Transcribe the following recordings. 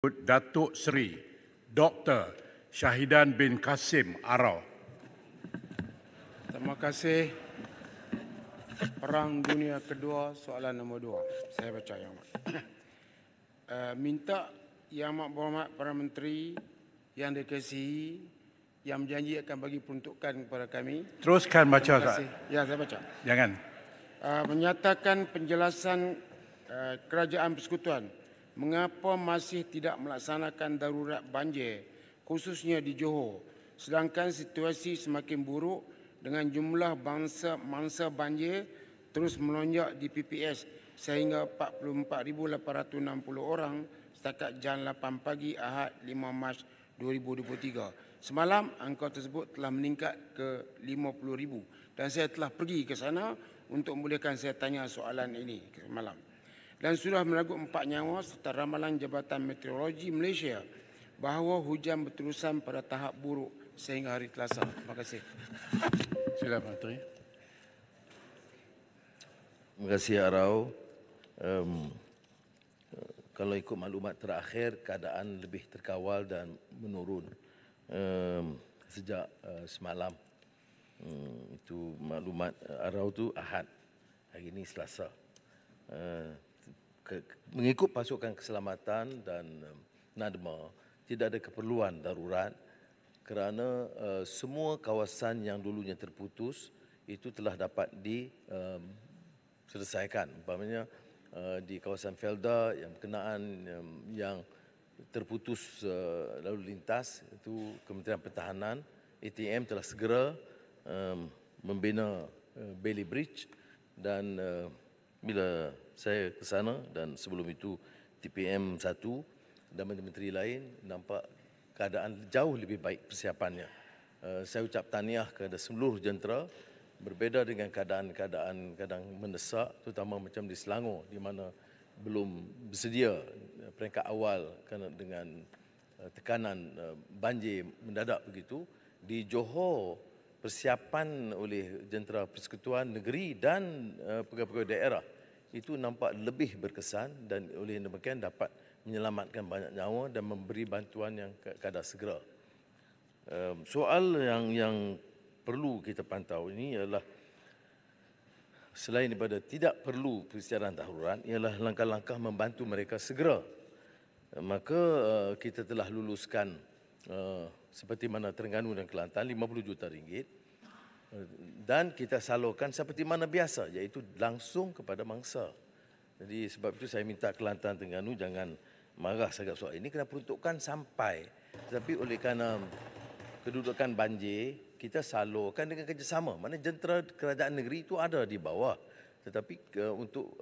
Datuk Seri Dr. Syahidan bin Kasim Arau. Terima kasih. Perang Dunia Kedua, soalan nombor 2. Saya baca yang minta Yang Amat Berhormat Perdana Menteri yang dikasihi yang berjanji akan bagi peruntukan kepada kami. Teruskan baca. Terima kasih. Ya, saya baca. Jangan. Menyatakan penjelasan Kerajaan Persekutuan mengapa masih tidak melaksanakan darurat banjir khususnya di Johor sedangkan situasi semakin buruk dengan jumlah mangsa banjir terus melonjak di PPS sehingga 44,860 orang setakat jam 8 pagi Ahad 5 Mac 2023. Semalam angka tersebut telah meningkat ke 50,000 dan saya telah pergi ke sana untuk membolehkan saya tanya soalan ini semalam. Dan sudah meragut 4 nyawa serta ramalan Jabatan Meteorologi Malaysia bahawa hujan berterusan pada tahap buruk sehingga hari Selasa. Terima kasih. Silakan Menteri. Terima kasih Arau. Kalau ikut maklumat terakhir, keadaan lebih terkawal dan menurun sejak semalam. Itu maklumat Arau tu Ahad. Hari ini Selasa. Mengikut pasukan keselamatan dan NADMA, tidak ada keperluan darurat kerana semua kawasan yang dulunya terputus itu telah dapat diselesaikan. Umpamanya di kawasan Felda yang berkenaan yang terputus lalu lintas, itu Kementerian Pertahanan, ATM telah segera membina Bailey Bridge dan bila saya ke sana dan sebelum itu TPM 1 dan menteri-menteri lain nampak keadaan jauh lebih baik persiapannya. Saya ucap tahniah kepada seluruh jentera berbeza dengan keadaan-keadaan kadang mendesak terutama macam di Selangor di mana belum bersedia peringkat awal kerana dengan tekanan banjir mendadak begitu. Di Johor persiapan oleh jentera Persekutuan Negeri dan pegawai-pegawai daerah itu nampak lebih berkesan dan oleh demikian dapat menyelamatkan banyak nyawa dan memberi bantuan yang kadar segera. Soal yang perlu kita pantau ini ialah selain daripada tidak perlu persediaan darurat ialah langkah-langkah membantu mereka segera. Maka kita telah luluskan seperti mana Terengganu dan Kelantan 50 juta ringgit dan kita salurkan seperti mana biasa iaitu langsung kepada mangsa. Jadi sebab itu saya minta Kelantan Terengganu jangan marah sangat soal ini kena peruntukan sampai. Tetapi oleh kerana kedudukan banjir kita salurkan dengan kerjasama. Mana jentera kerajaan negeri itu ada di bawah. Tetapi untuk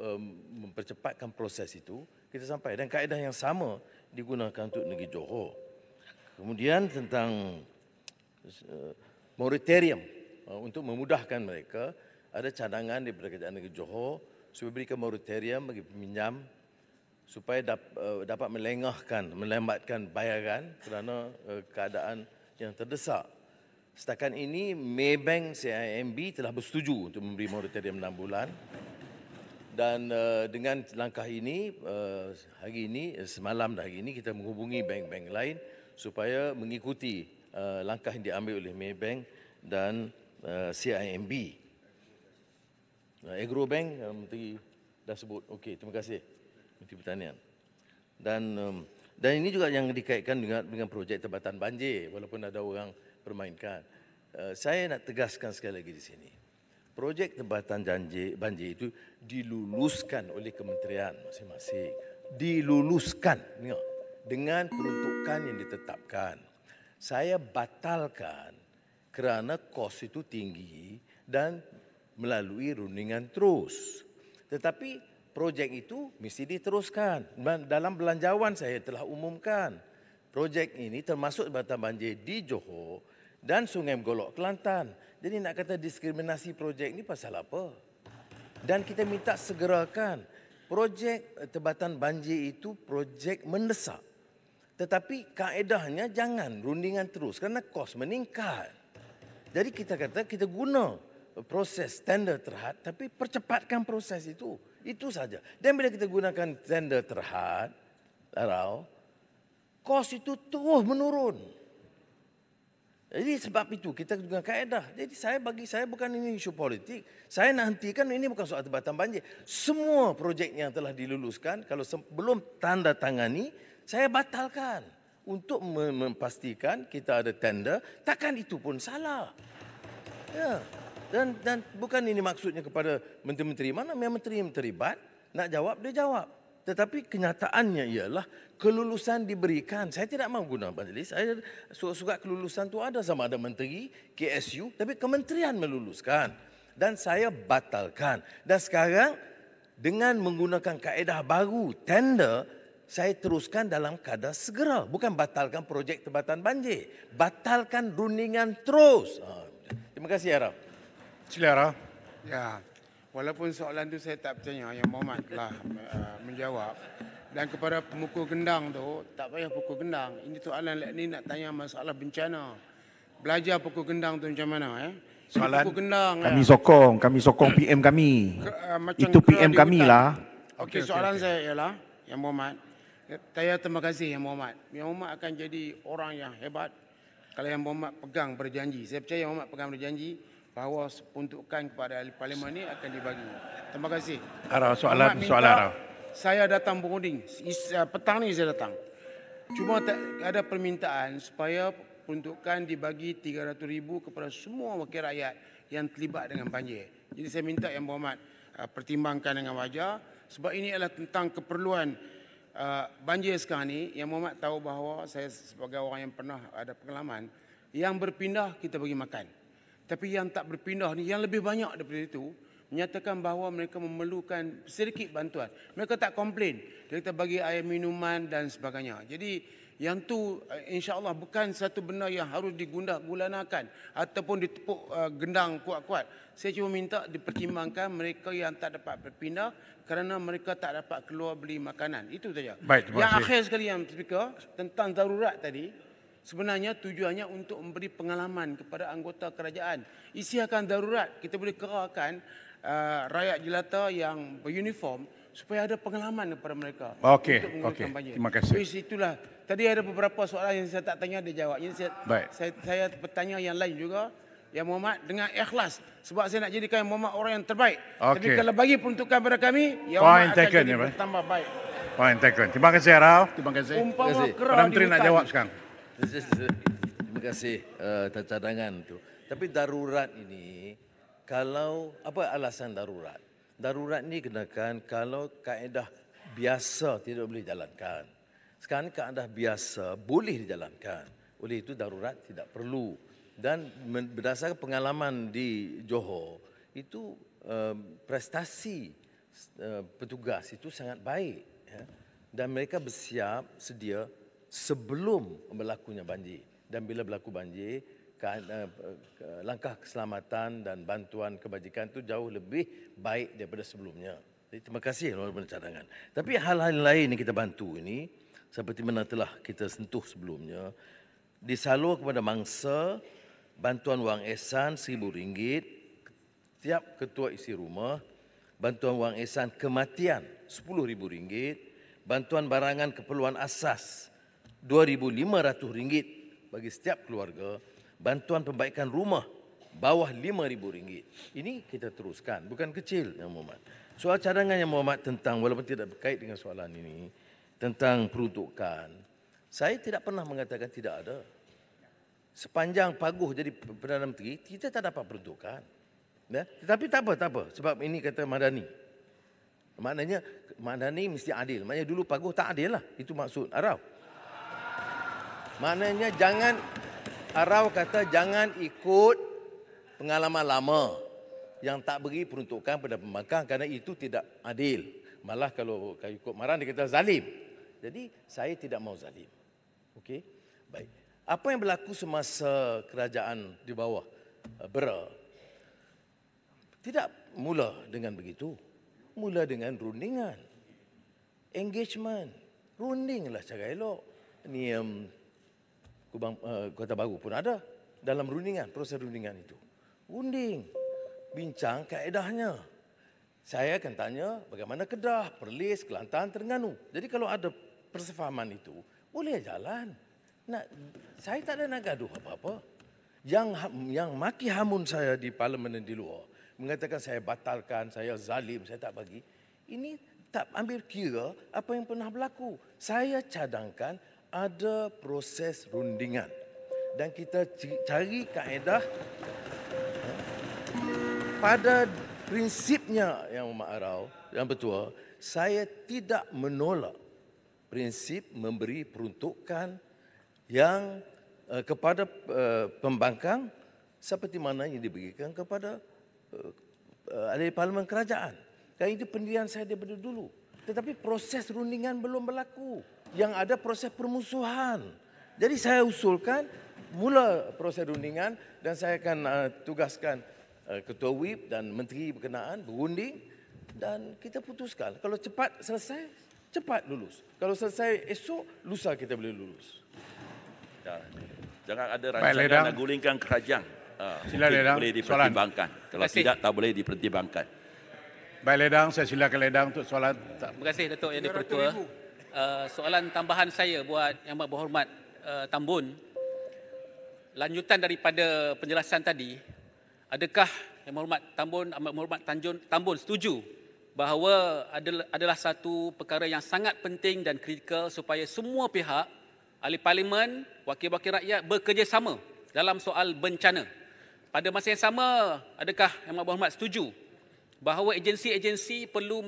mempercepatkan proses itu kita sampai dan kaedah yang sama digunakan untuk negeri Johor. Kemudian tentang moratorium untuk memudahkan mereka, ada cadangan daripada kerajaan negeri Johor supaya berikan moratorium bagi peminjam supaya dapat melambatkan bayaran kerana keadaan yang terdesak. Setakat ini Maybank CIMB telah bersetuju untuk memberi moratorium 6 bulan dan dengan langkah ini hari ini semalam dan hari ini kita menghubungi bank-bank lain supaya mengikuti langkah yang diambil oleh Maybank dan CIMB. Agrobank Menteri dah sebut. Okey, terima kasih Menteri Pertanian. Dan ini juga yang dikaitkan dengan projek tebatan banjir walaupun ada orang permainkan. Saya nak tegaskan sekali lagi di sini. Projek tebatan banjir itu diluluskan oleh kementerian masing-masing. Diluluskan dengan peruntukan yang ditetapkan. Saya batalkan kerana kos itu tinggi dan melalui rundingan terus. Tetapi projek itu mesti diteruskan. Dalam belanjawan saya telah umumkan. Projek ini termasuk tebatan banjir di Johor dan Sungai Megolok Kelantan. Jadi nak kata diskriminasi projek ini pasal apa? Dan kita minta segerakan. Projek tebatan banjir itu projek mendesak. Tetapi kaedahnya jangan rundingan terus kerana kos meningkat. Jadi kita kata kita guna proses tender terhad tapi percepatkan proses itu. Itu saja. Dan bila kita gunakan tender terhad, kos itu terus menurun. Jadi sebab itu kita dengan kaedah. Jadi bagi saya bukan ini isu politik. Saya nak hentikan ini bukan soal tempatan banjir. Semua projek yang telah diluluskan, kalau belum tanda tangani, saya batalkan. Untuk memastikan kita ada tender, takkan itu pun salah. Ya. Dan bukan ini maksudnya kepada menteri-menteri. Mana yang menteri yang terlibat, nak jawab, dia jawab. Tetapi kenyataannya ialah kelulusan diberikan. Saya tidak mahu guna majlis. Saya surat kelulusan itu ada sama ada menteri, KSU, tapi kementerian meluluskan. Dan saya batalkan. Dan sekarang dengan menggunakan kaedah baru, tender, saya teruskan dalam kadar segera. Bukan batalkan projek tempatan banjir. Batalkan rundingan terus. Terima kasih, Araf. Sila Araf. Ya, walaupun soalan itu saya tak bertanya, Yang Mohamad telah menjawab. Dan kepada pemukul gendang tu, tak payah pukul gendang. Ini soalan ni nak tanya masalah bencana. Belajar pukul gendang tu macam mana? Soalan pukul gendang. Kami sokong PM kami. Itu PM kami lah. Okey, soalan saya ialah, Yang Mohamad, saya terima kasih Yang Mohamad. Yang Mohamad akan jadi orang yang hebat kalau Yang Mohamad pegang berjanji. Saya percaya Yang Mohamad pegang berjanji bahawa peruntukan kepada ahli parlimen ini akan dibagi. Terima kasih. Araf, Mohamad minta soalan Araf. saya datang berunding. Petang ni saya datang. Cuma ada permintaan supaya peruntukan dibagi 300,000 kepada semua wakil rakyat yang terlibat dengan banjir. Jadi saya minta Yang Mohamad pertimbangkan dengan wajar sebab ini adalah tentang keperluan banjir sekarang ni. Yang Mohamad tahu bahawa saya sebagai orang yang pernah ada pengalaman, yang berpindah kita bagi makan. Tapi yang tak berpindah ni, yang lebih banyak daripada itu, menyatakan bahawa mereka memerlukan sedikit bantuan. Mereka tak komplain. Kita bagi air minuman dan sebagainya. Jadi yang tu insya-Allah bukan satu benda yang harus digulanakan ataupun ditepuk gendang kuat-kuat. Saya cuma minta dipertimbangkan mereka yang tak dapat berpindah kerana mereka tak dapat keluar beli makanan. Itu saja. Baik, terima Yang kasih. akhir sekali yang Speaker, tentang darurat tadi. Sebenarnya tujuannya untuk memberi pengalaman kepada anggota kerajaan. Isiakan darurat, kita boleh kerahkan rakyat jelata yang beruniform supaya ada pengalaman kepada mereka. Okey, untuk menggunakan okey. banjir. Terima kasih. So, itulah. Tadi ada beberapa soalan yang saya tak tanya, dia jawab. Jadi Baik. saya bertanya yang lain juga. Yang Mohamad dengan ikhlas. Sebab saya nak jadikan Yang Mohamad orang yang terbaik. Tapi Okey. kalau bagi peruntukan kepada kami, Yang Point Mohamad akan taken, jadi ya, Pak. bertambah baik. Point taken. Terima kasih Araf. Terima kasih. Umpama kasih. kera Perdana di Menteri nak hutan. jawab sekarang. Terima kasih cadangan itu. Tapi darurat ini, kalau apa alasan darurat? Darurat ini kenakan kalau kaedah biasa tidak boleh dijalankan. Sekarang kaedah biasa boleh dijalankan. Oleh itu darurat tidak perlu. Dan berdasarkan pengalaman di Johor, itu prestasi petugas itu sangat baik. Ya. Dan mereka bersiap sedia sebelum berlakunya banjir. Dan bila berlaku banjir, langkah keselamatan dan bantuan kebajikan itu jauh lebih baik daripada sebelumnya. Jadi terima kasih walaupun cadangan. Tapi hal-hal lain yang kita bantu ini, seperti mana telah kita sentuh sebelumnya, disalur kepada mangsa bantuan wang ehsan RM1,000 tiap ketua isi rumah, bantuan wang ehsan kematian RM10,000, bantuan barangan keperluan asas RM2,500 bagi setiap keluarga, bantuan perbaikan rumah bawah RM5,000. Ini kita teruskan, bukan kecil Yang Mohamad. Soal cadangan Yang Mohamad tentang, walaupun tidak berkait dengan soalan ini, tentang peruntukan, saya tidak pernah mengatakan tidak ada. Sepanjang Paguh jadi Perdana Menteri, kita tak dapat peruntukan. Ya? Tetapi tak apa. Sebab ini kata Madani. Maknanya Madani mesti adil. Maknanya dulu Paguh tak adil lah. Itu maksud Araf. Maknanya Araf kata jangan ikut pengalaman lama yang tak beri peruntukan pada pembangkang kerana itu tidak adil. Malah kalau ikut Maran dia kata zalim. Jadi saya tidak mau zalim. Okey? Baik. Apa yang berlaku semasa kerajaan di bawah Bera? Tidak mula dengan begitu. Mula dengan rundingan. Engagement. Rundinglah cara elok. Ni Kota Baru pun ada dalam rundingan, proses rundingan itu. Runding, bincang kaedahnya. Saya akan tanya bagaimana Kedah, Perlis, Kelantan, Terengganu. Jadi kalau ada persefahaman itu, boleh jalan. Saya tak ada nak gaduh apa-apa. Yang maki hamun saya di parlimen dan di luar, mengatakan saya batalkan, saya zalim, saya tak bagi. Ini tak ambil kira apa yang pernah berlaku. Saya cadangkan ada proses rundingan. Dan kita cari kaedah pada prinsipnya yang Arau, yang Bertuah, saya tidak menolak prinsip memberi peruntukan yang kepada pembangkang seperti mana yang diberikan kepada ahli parlimen kerajaan. Dan itu pendirian saya daripada dulu. Tetapi proses rundingan belum berlaku. Yang ada proses permusuhan. Jadi saya usulkan mula proses rundingan dan saya akan tugaskan Ketua Whip dan Menteri berkenaan berunding dan kita putuskan. Kalau cepat selesai, cepat lulus. Kalau selesai esok, lusa kita boleh lulus. Jangan ada Baik, Ledang. rancangan nak gulingkan kerajaan. Sila, Mungkin Ledang. boleh Soalan. dipertimbangkan. Kalau tidak, tak boleh dipertimbangkan. Baik Ledang, saya silakan Ledang untuk soalan. Terima kasih Datuk Yang di-Pertua. Soalan tambahan saya buat Yang Berhormat Tambun. Lanjutan daripada penjelasan tadi, adakah Yang Berhormat Tambun, Amat Berhormat Tambun setuju bahawa adalah satu perkara yang sangat penting dan kritikal supaya semua pihak, ahli parlimen, wakil-wakil rakyat bekerjasama dalam soal bencana. Pada masa yang sama, adakah Yang Berhormat setuju bahawa agensi-agensi perlu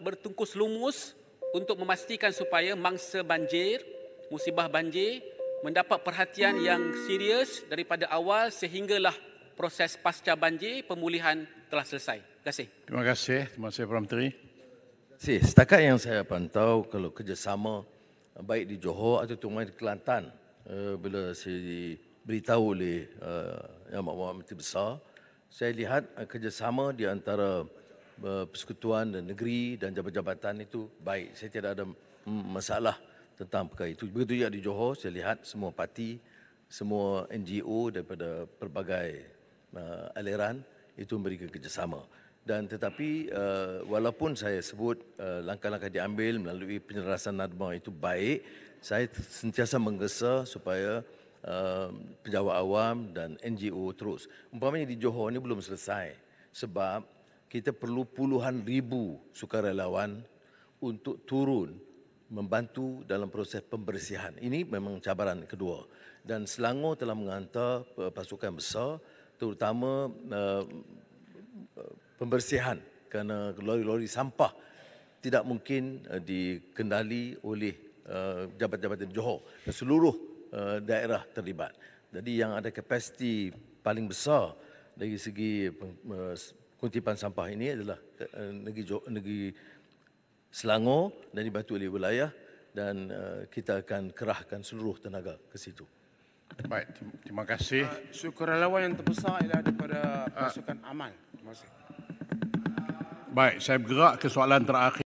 bertungkus lumus untuk memastikan supaya mangsa banjir, musibah banjir mendapat perhatian yang serius daripada awal sehinggalah proses pasca banjir pemulihan telah selesai. Terima kasih. Terima kasih Perdana Menteri. Setakat yang saya pantau, kalau kerjasama baik di Johor atau di Kelantan, bila saya diberitahu oleh Yang Berhormat Menteri Besar, saya lihat kerjasama di antara persekutuan dan negeri dan jabatan-jabatan itu baik. Saya tidak ada masalah tentang perkara itu. Begitu juga di Johor, saya lihat semua parti, semua NGO daripada pelbagai aliran itu memberikan kerjasama. Dan tetapi walaupun saya sebut langkah-langkah diambil melalui penyelarasan NADMA itu baik, saya sentiasa menggesa supaya pejabat awam dan NGO terus. Umpamanya di Johor ini belum selesai sebab kita perlu puluhan ribu sukarelawan untuk turun membantu dalam proses pembersihan. Ini memang cabaran kedua. Dan Selangor telah menghantar pasukan besar terutama pembersihan kerana lori-lori sampah tidak mungkin dikendali oleh jabatan-jabatan Johor dan seluruh daerah terlibat. Jadi yang ada kapasiti paling besar dari segi kutipan sampah ini adalah negeri Selangor dan dibantu oleh wilayah dan kita akan kerahkan seluruh tenaga ke situ. Baik, terima kasih. Sukarelawan yang terbesar ialah daripada pasukan aman. Terima kasih. Baik, saya bergerak ke soalan terakhir.